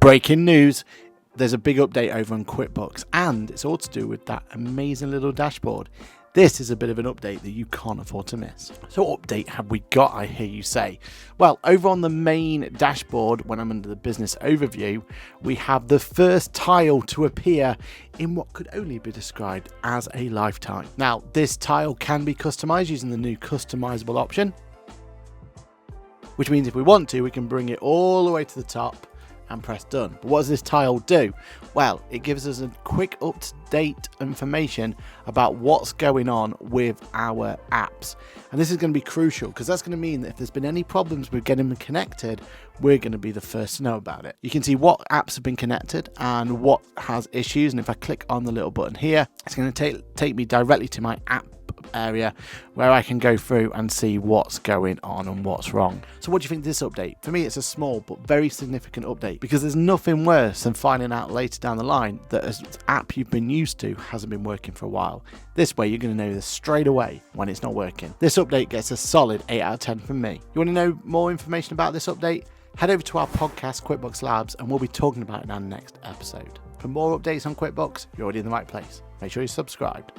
Breaking news. There's a big update over on QuickBooks, and it's all to do with that amazing little dashboard. This is a bit of an update that you can't afford to miss. So what update have we got, I hear you say? Well, over on the main dashboard, when I'm under the business overview, we have the first tile to appear in what could only be described as a lifetime. Now, this tile can be customized using the new customizable option, which means if we want to, we can bring it all the way to the top and press done. But what does this tile do? Well, it gives us a quick up-to-date information about what's going on with our apps. And this is going to be crucial because that's going to mean that if there's been any problems with getting them connected, we're going to be the first to know about it. You can see what apps have been connected and what has issues. And if I click on the little button here, it's going to take me directly to my app area where I can go through and see what's going on and what's wrong. So what do you think of this update? For me, it's a small but very significant update because there's nothing worse than finding out later down the line that an app you've been used to hasn't been working for a while. This way, you're going to know this straight away when it's not working. This update gets a solid 8 out of 10 from me. You want to know more information about this update? Head over to our podcast, QuickBooks Labs, and we'll be talking about it in our next episode. For more updates on QuickBooks, you're already in the right place. Make sure you're subscribed.